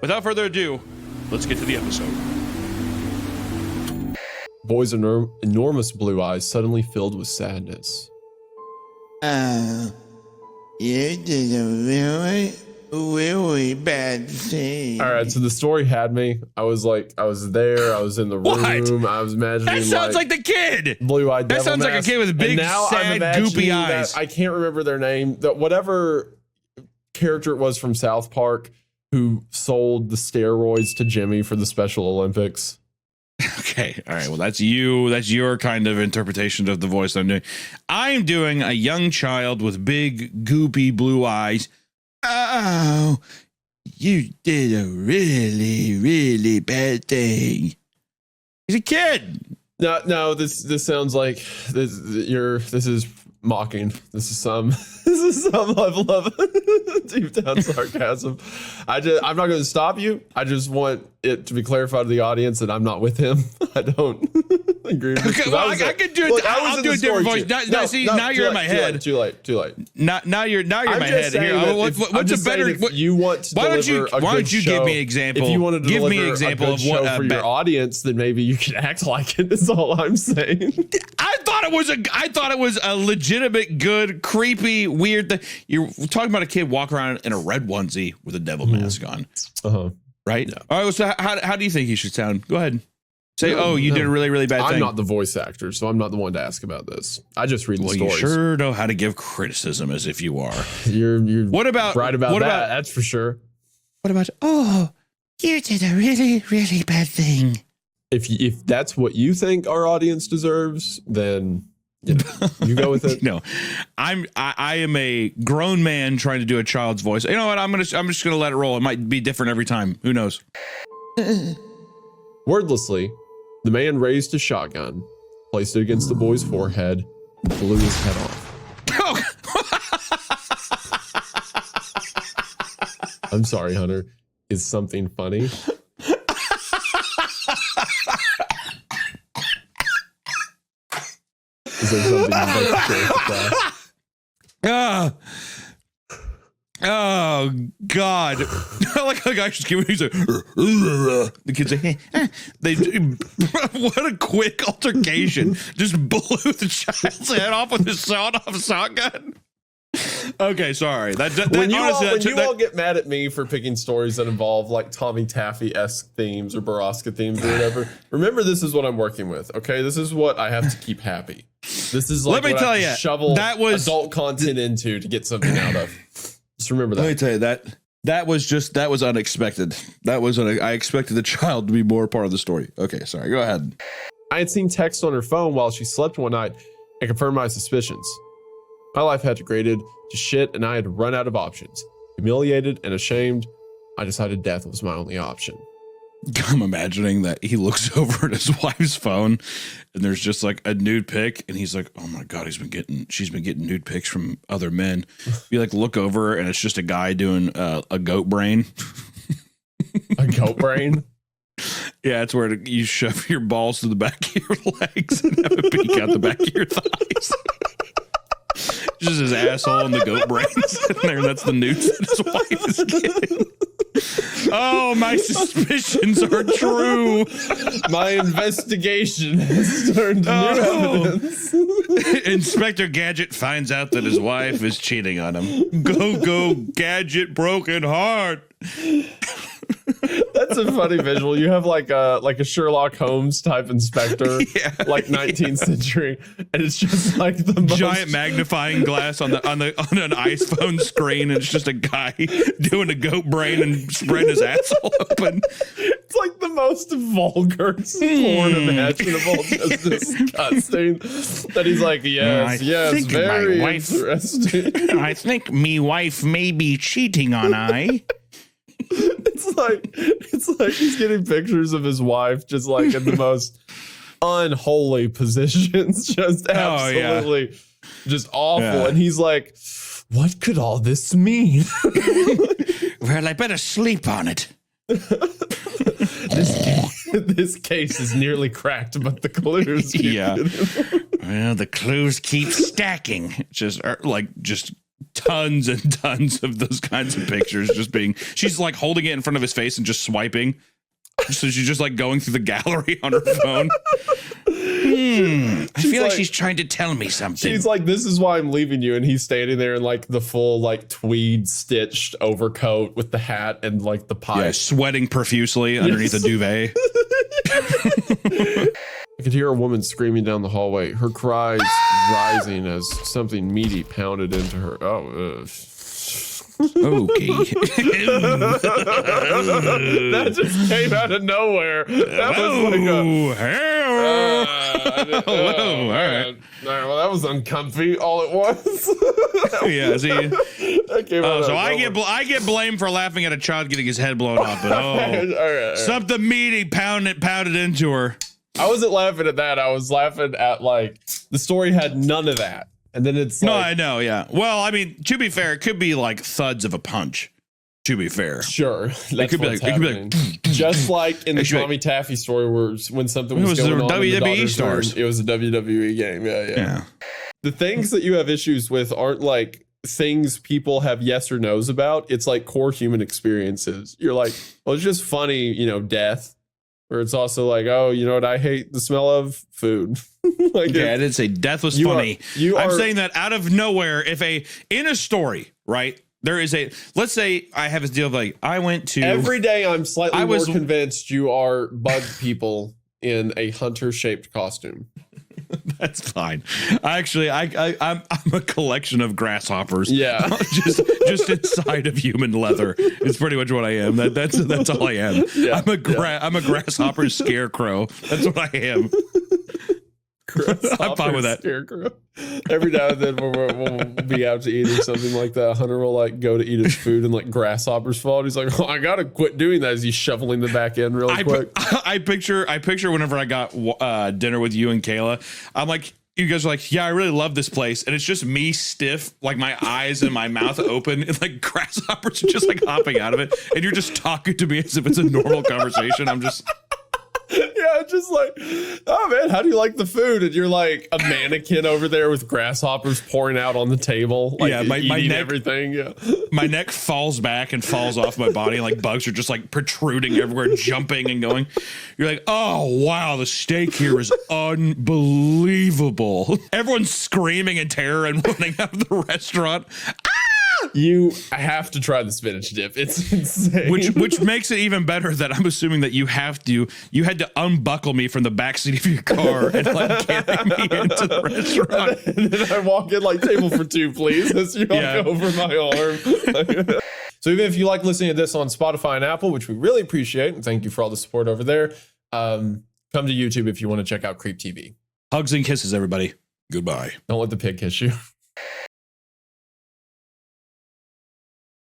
Without further ado, let's get to the episode. Boy's enormous blue eyes suddenly filled with sadness. Oh, you did a really, really bad thing. All right, so the story had me. I was there. I was in the room. What? I was imagining. That sounds like the kid. Blue-eyed That devil sounds like a mask. kid with big, And now I'm sad, imagining goopy that- eyes. I can't remember their name. Whatever character it was from South Park who sold the steroids to Jimmy for the Special Olympics. Okay, all right. Well, that's you. That's your kind of interpretation of the voice I'm doing. I'm doing a young child with big, goopy blue eyes. Oh, you did a really, really bad thing. He's a kid. No. This sounds like this is mocking. This is some level of deep down sarcasm. I'm not going to stop you. I just want it to be clarified to the audience that I'm not with him. I don't agree with this. Okay, well, I can do it. Look, I'll do a different voice. Now you're in my head. Too late. Now you're in my head. Here, what's a better? If you want to why deliver don't you give me an example? If you want to give deliver me an example a of good show what for your audience, then maybe you can act like it. Is all I'm saying. I thought it was a legitimate, good, creepy, weird thing. You're talking about a kid walking around in a red onesie with a devil mask on, right? Yeah. All right. So how do you think he should sound? Go ahead. Say, you did a really, really bad thing. I'm not the voice actor, so I'm not the one to ask about this. I just read the stories. You sure know how to give criticism as if you are. You're what about right about what that? About, that's for sure. What about you did a really, really bad thing? If that's what you think our audience deserves, then you go with it. No, I am a grown man trying to do a child's voice. You know what? I'm just gonna let it roll. It might be different every time. Who knows? Wordlessly, the man raised his shotgun, placed it against the boy's forehead, and blew his head off. I'm sorry, Hunter. Is something funny? Is there something you'd like to share with the class? Oh God! I like how the guy just giving. He's like, the kids say, they. What a quick altercation! Just blew the child's head off with his sawed-off shotgun. Okay, sorry. When you all get mad at me for picking stories that involve like Tommy Taffy-esque themes or Baraska themes or whatever, remember this is what I'm working with. Okay, this is what I have to keep happy. This is like let me what tell I have you, to shovel adult content into to get something out of. Just remember that. Let me tell you that was unexpected. I expected the child to be more part of the story. Okay, sorry. Go ahead. I had seen text on her phone while she slept one night and confirmed my suspicions. My life had degraded to shit and I had run out of options. Humiliated and ashamed, I decided death was my only option. I'm imagining that he looks over at his wife's phone and there's just like a nude pic and he's like, oh my God, she's been getting nude pics from other men. You like look over and it's just a guy doing a goat brain. A goat brain? Yeah, it's where you shove your balls to the back of your legs and have a peek out the back of your thighs. Just his asshole and the goat brain sitting there. That's the news that his wife is getting. Oh, my suspicions are true. My investigation has turned new evidence. Inspector Gadget finds out that his wife is cheating on him. Go, Gadget, broken heart. That's a funny visual. You have like a Sherlock Holmes type inspector, like 19th century, and it's just like the giant magnifying glass on an iPhone screen, and it's just a guy doing a goat brain and spreading his asshole open. It's like the most vulgar porn imaginable, just disgusting. That he's like, yes, very interesting. I think me wife may be cheating on I. It's like he's getting pictures of his wife just like in the most unholy positions, just absolutely just awful. And he's like, what could all this mean? Well, I better sleep on it. This case is nearly cracked, but the clues keep Well, the clues keep stacking. Just tons and tons of those kinds of pictures. She's like holding it in front of his face and just swiping. So she's just like going through the gallery on her phone. I feel like she's trying to tell me something. She's like, this is why I'm leaving you. And he's standing there in like the full like tweed stitched overcoat with the hat and like the pipe. Yeah, sweating profusely underneath a duvet. I could hear a woman screaming down the hallway, her cries rising as something meaty pounded into her. Oh, okay. That just came out of nowhere. That was like all right. Well, that was uncomfy all at once. Yeah, see. That came out So of I nowhere. get blamed for laughing at a child getting his head blown off, but All right. something meaty pounded into her. I wasn't laughing at that. I was laughing at like the story had none of that. And then it's No, like, I know, yeah. Well, I mean, to be fair, it could be like thuds of a punch. To be fair, sure, that's could be what's like- it could be happening. Just like in the It should be Tommy Taffy story, where when something It was was going the on, in the WWE daughter's stars. room, it was a WWE game. Yeah. yeah. The things that you have issues with aren't like things people have yes or no's about. It's like core human experiences. You're like, well, it's just funny, death. Or it's also like, oh, you know what? I hate the smell of food. Like, Yeah, I didn't say death was you funny. I'm are- saying that out of nowhere, in a story, right? There is let's say I have this deal of like, I went to every day I'm slightly I was- more convinced you are bug people in a hunter-shaped costume. That's fine. Actually, I'm a collection of grasshoppers. Yeah. just inside of human leather. It's pretty much what I am. That's all I am. Yeah, I'm a grasshopper scarecrow. That's what I am. I'm fine with that. Scarecrow. Every now and then we'll be out to eat or something like that. Hunter will like go to eat his food and like grasshoppers fall. And he's like, oh, I gotta quit doing that as he's shoveling the back end really quick. I picture whenever I got dinner with you and Kayla, I'm like, you guys are like, yeah, I really love this place. And it's just me stiff, like my eyes and my mouth open, and like grasshoppers are just like hopping out of it. And you're just talking to me as if it's a normal conversation. I'm just... Yeah, just like, oh man, how do you like the food? And you're like a mannequin over there with grasshoppers pouring out on the table. Like, Yeah, my eating neck- everything. Yeah. My neck falls back and falls off my body. Like bugs are just like protruding everywhere, jumping and going. You're like, oh, wow, the steak here is unbelievable. Everyone's screaming in terror and running out of the restaurant. You have to try the spinach dip. It's insane. Which makes it even better that I'm assuming that you had to unbuckle me from the backseat of your car and like carry me into the restaurant. And then I walk in like, table for two, please, as you Yeah. walk over my arm. So even if you like listening to this on Spotify and Apple, which we really appreciate, and thank you for all the support over there, come to YouTube if you want to check out Creep TV. Hugs and kisses, everybody. Goodbye. Don't let the pig kiss you.